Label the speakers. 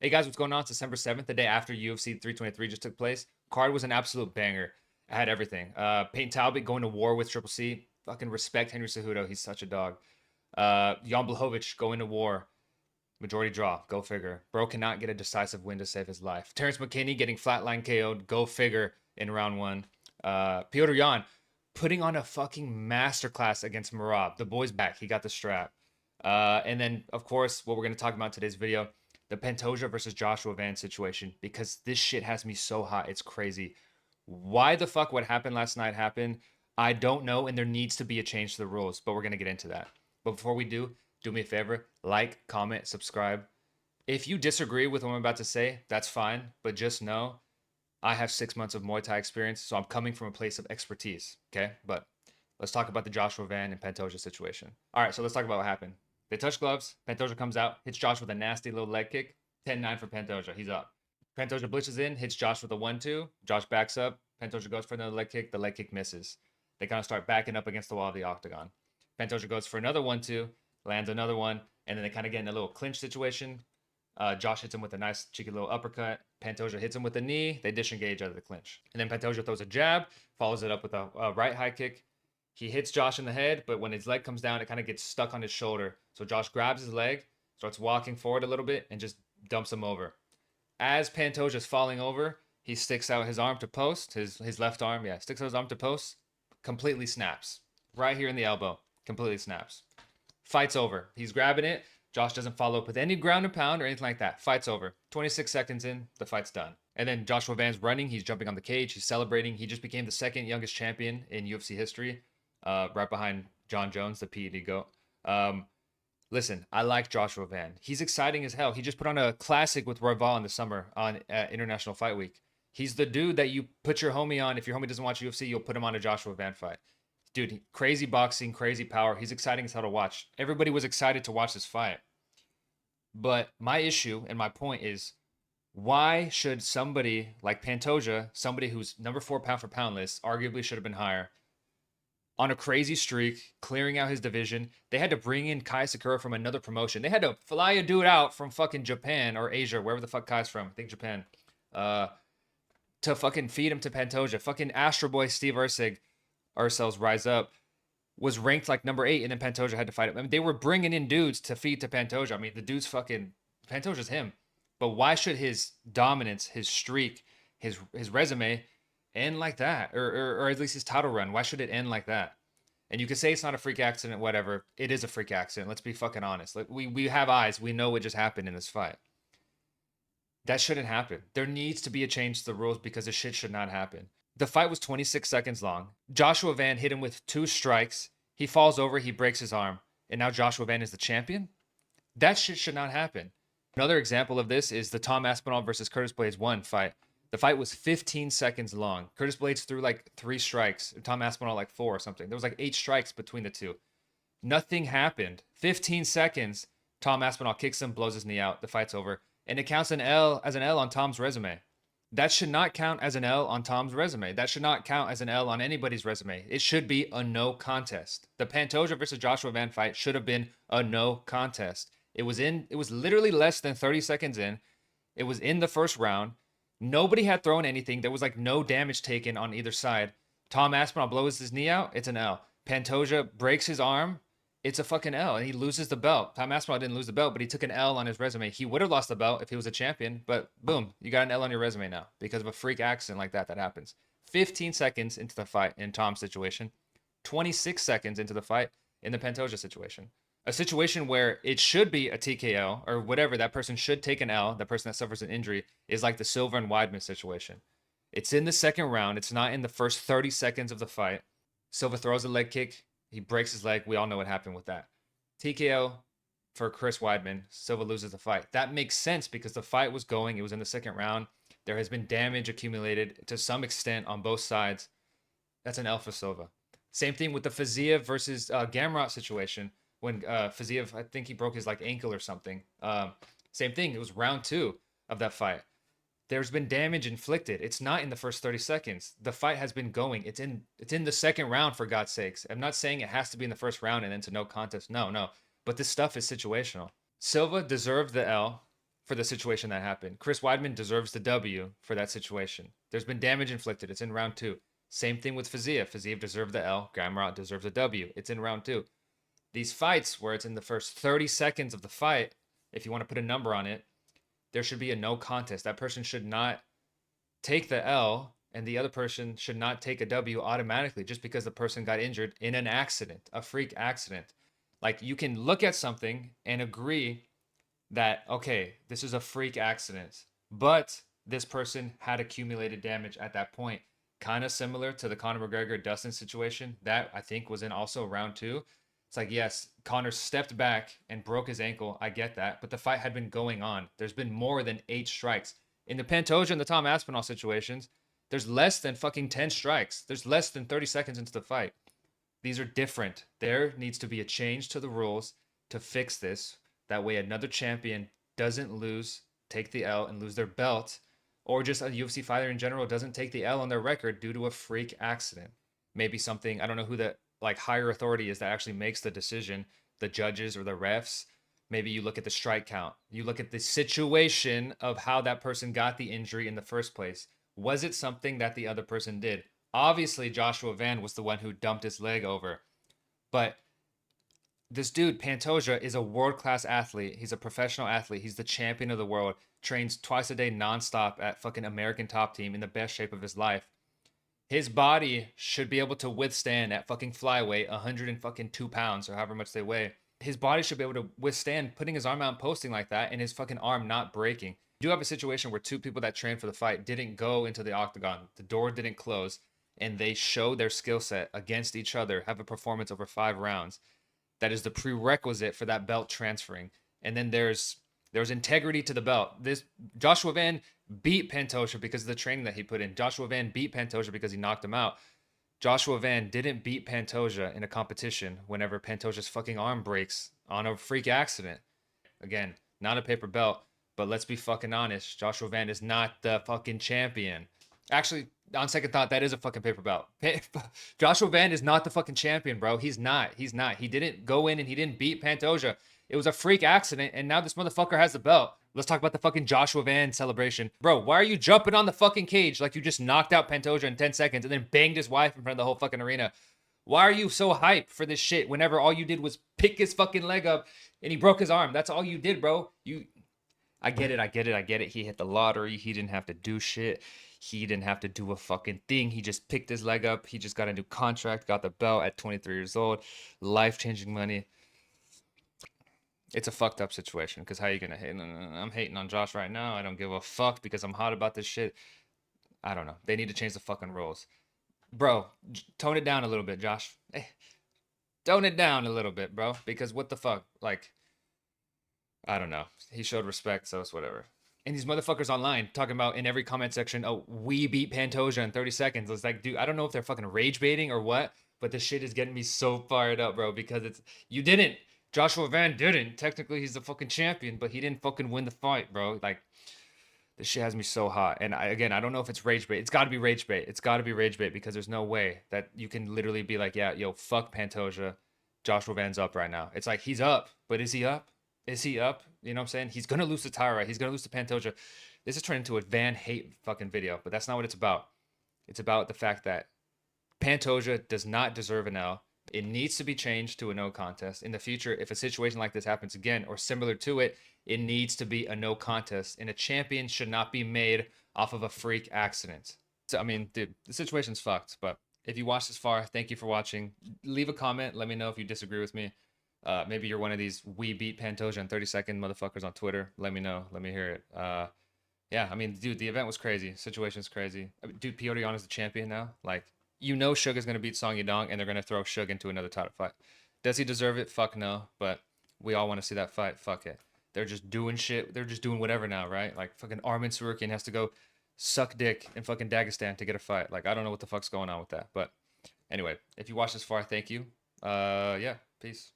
Speaker 1: Hey guys, what's going on? It's December 7th, the day after UFC 323 just took place. Card was an absolute banger. It had everything. Peyton Talbot going to war with Triple C. Fucking respect Henry Cejudo. He's such a dog. Jan Blachowicz going to war. Majority draw. Go figure. Bro cannot get a decisive win to save his life. Terrence McKinney getting flatline KO'd. Go figure in round one. Piotr Jan putting on a fucking masterclass against Marab. The boy's back. He got the strap. And then, of course, what we're going to talk about in today's video, the Pantoja versus Joshua Van situation, because this shit has me so hot. It's crazy. Why the fuck what happened last night happened? I don't know, and there needs to be a change to the rules, but we're going to get into that. But before we do me a favor, like, comment, subscribe. If you disagree with what I'm about to say, that's fine, but just know I have 6 months of Muay Thai experience, so I'm coming from a place of expertise, okay? But let's talk about the Joshua Van and Pantoja situation. All right, so let's talk about what happened. They touch gloves. Pantoja comes out, hits Josh with a nasty little leg kick. 10-9 for Pantoja. He's up. Pantoja blitzes in, hits Josh with a 1-2. Josh backs up. Pantoja goes for another leg kick. The leg kick misses. They kind of start backing up against the wall of the octagon. Pantoja goes for another 1-2, lands another one, and then they kind of get in a little clinch situation. Josh hits him with a nice cheeky little uppercut. Pantoja hits him with a knee. They disengage out of the clinch. And then Pantoja throws a jab, follows it up with a right high kick. He hits Josh in the head, but when his leg comes down, it kind of gets stuck on his shoulder. So Josh grabs his leg, starts walking forward a little bit, and just dumps him over. As Pantoja's falling over, he sticks out his arm to post, his left arm, sticks out his arm to post, completely snaps. Right here in the elbow, completely snaps. Fight's over. He's grabbing it. Josh doesn't follow up with any ground and pound or anything like that. Fight's over. 26 seconds in, the fight's done. And then Joshua Van's running. He's jumping on the cage. He's celebrating. He just became the second youngest champion in UFC history, right behind John Jones, the PED GOAT. Listen, I like Joshua Van. He's exciting as hell. He just put on a classic with Royval in the summer on International Fight Week. He's the dude that you put your homie on. If your homie doesn't watch UFC, you'll put him on a Joshua Van fight. Dude, crazy boxing, crazy power. He's exciting as hell to watch. Everybody was excited to watch this fight. But my issue and my point is, why should somebody like Pantoja, somebody who's number 4 pound for pound list, arguably should have been higher, on a crazy streak, clearing out his division, they had to bring in Kai Sakura from another promotion. They had to fly a dude out from fucking Japan or Asia, wherever the fuck Kai's from. I think Japan. To fucking feed him to Pantoja. Fucking Astro Boy Steve Ursel's Rise Up was ranked like number 8, and then Pantoja had to fight him. I mean, they were bringing in dudes to feed to Pantoja. I mean, the dude's fucking Pantoja's him. But why should his dominance, his streak, his resume end like that, or at least his title run? Why should it end like that? And you can say it's not a freak accident, whatever. It is a freak accident. Let's be fucking honest. Like we have eyes. We know what just happened in this fight. That shouldn't happen. There needs to be a change to the rules because this shit should not happen. The fight was 26 seconds long. Joshua Van hit him with 2 strikes. He falls over, he breaks his arm. And now Joshua Van is the champion? That shit should not happen. Another example of this is the Tom Aspinall versus Curtis Blades 1 fight. The fight was 15 seconds long. Curtis Blades threw like 3 strikes. Tom Aspinall like 4 or something. There was like 8 strikes between the two. Nothing happened. 15 seconds. Tom Aspinall kicks him, blows his knee out. The fight's over. And it counts as an L on Tom's resume. That should not count as an L on Tom's resume. That should not count as an L on anybody's resume. It should be a no contest. The Pantoja versus Joshua Van fight should have been a no contest. It was literally less than 30 seconds in. It was in the first round. Nobody had thrown anything. There was like no damage taken on either side. Tom Aspinall blows his knee out. It's an L. Pantoja breaks his arm. It's a fucking L, and he loses the belt. Tom Aspinall didn't lose the belt, but he took an L on his resume. He would have lost the belt if he was a champion, but boom, you got an L on your resume now because of a freak accident like that happens. 15 seconds into the fight in Tom's situation, 26 seconds into the fight in the Pantoja situation. A situation where it should be a TKO or whatever, that person should take an L, that person that suffers an injury, is like the Silva and Weidman situation. It's in the second round. It's not in the first 30 seconds of the fight. Silva throws a leg kick. He breaks his leg. We all know what happened with that. TKO for Chris Weidman. Silva loses the fight. That makes sense because the fight was going. It was in the second round. There has been damage accumulated to some extent on both sides. That's an L for Silva. Same thing with the Fiziev versus Gamrot situation. When Fiziev, I think he broke his like ankle or something. Same thing. It was round 2 of that fight. There's been damage inflicted. It's not in the first 30 seconds. The fight has been going. It's in the second round, for God's sakes. I'm not saying it has to be in the first round and then to no contest. No. But this stuff is situational. Silva deserved the L for the situation that happened. Chris Weidman deserves the W for that situation. There's been damage inflicted. It's in round 2. Same thing with Fiziev. Fiziev deserved the L. Gamrot deserves a W. It's in round 2. These fights where it's in the first 30 seconds of the fight, if you want to put a number on it, there should be a no contest. That person should not take the L, and the other person should not take a W automatically just because the person got injured in an accident, a freak accident. Like, you can look at something and agree that, okay, this is a freak accident, but this person had accumulated damage at that point. Kind of similar to the Conor McGregor Dustin situation that I think was in also round 2. It's like, yes, Conor stepped back and broke his ankle. I get that, but the fight had been going on. There's been more than 8 strikes. In the Pantoja and the Tom Aspinall situations, there's less than fucking 10 strikes. There's less than 30 seconds into the fight. These are different. There needs to be a change to the rules to fix this. That way another champion doesn't lose, take the L and lose their belt, or just a UFC fighter in general doesn't take the L on their record due to a freak accident. Maybe something, I don't know who the like higher authority is that actually makes the decision, the judges or the refs. Maybe you look at the strike count. You look at the situation of how that person got the injury in the first place. Was it something that the other person did? Obviously, Joshua Van was the one who dumped his leg over. But this dude, Pantoja, is a world-class athlete. He's a professional athlete. He's the champion of the world. Trains twice a day nonstop at fucking American Top Team in the best shape of his life. His body should be able to withstand at fucking flyweight 102 pounds or however much they weigh. His body should be able to withstand putting his arm out and posting like that and his fucking arm not breaking. You do have a situation where 2 people that trained for the fight didn't go into the octagon. The door didn't close and they show their skill set against each other, have a performance over 5 rounds. That is the prerequisite for that belt transferring. And then there's integrity to the belt. This Joshua Van beat Pantoja because of the training that he put in. Joshua Van beat Pantoja because he knocked him out. Joshua Van didn't beat Pantoja in a competition whenever Pantoja's fucking arm breaks on a freak accident. Again, not a paper belt, but let's be fucking honest. Joshua Van is not the fucking champion. Actually, on second thought, that is a fucking paper belt. Joshua Van is not the fucking champion, bro. He's not. He's not. He didn't go in and he didn't beat Pantoja. It was a freak accident, and now this motherfucker has the belt. Let's talk about the fucking Joshua Van celebration. Bro, why are you jumping on the fucking cage like you just knocked out Pantoja in 10 seconds and then banged his wife in front of the whole fucking arena? Why are you so hyped for this shit whenever all you did was pick his fucking leg up and he broke his arm? That's all you did, bro. I get it. He hit the lottery. He didn't have to do shit. He didn't have to do a fucking thing. He just picked his leg up. He just got a new contract, got the belt at 23 years old. Life-changing money. It's a fucked up situation because how you gonna hate? I'm hating on Josh right now. I don't give a fuck because I'm hot about this shit. I don't know. They need to change the fucking rules. Bro, tone it down a little bit, Josh. Hey, tone it down a little bit, bro. Because what the fuck? Like, I don't know. He showed respect, so it's whatever. And these motherfuckers online talking about in every comment section, oh, we beat Pantoja in 30 seconds. It's like, dude, I don't know if they're fucking rage baiting or what, but this shit is getting me so fired up, bro, because you didn't. Joshua Van didn't. Technically, he's the fucking champion, but he didn't fucking win the fight, bro. Like, this shit has me so hot. And I don't know if it's rage bait. It's got to be rage bait. It's got to be rage bait because there's no way that you can literally be like, yeah, yo, fuck Pantoja. Joshua Van's up right now. It's like, he's up, but is he up? Is he up? You know what I'm saying? He's going to lose to Tyra. He's going to lose to Pantoja. This is turned into a Van hate fucking video, but that's not what it's about. It's about the fact that Pantoja does not deserve an L. It needs to be changed to a no contest. In the future, if a situation like this happens again or similar to it, it needs to be a no contest. And a champion should not be made off of a freak accident. So, I mean, dude, the situation's fucked. But if you watched this far, thank you for watching. Leave a comment. Let me know if you disagree with me. Maybe you're one of these we beat Pantoja in 30-second motherfuckers on Twitter. Let me know. Let me hear it. Yeah, I mean, dude, the event was crazy. Situation's crazy. I mean, dude, Piotr Jan is the champion now. Like, you know Suge is going to beat Song Yadong, and they're going to throw Suge into another title fight. Does he deserve it? Fuck no. But we all want to see that fight. Fuck it. They're just doing shit. They're just doing whatever now, right? Like, fucking Armin Tsarukyan has to go suck dick in fucking Dagestan to get a fight. Like, I don't know what the fuck's going on with that. But anyway, if you watched this far, thank you. Yeah, peace.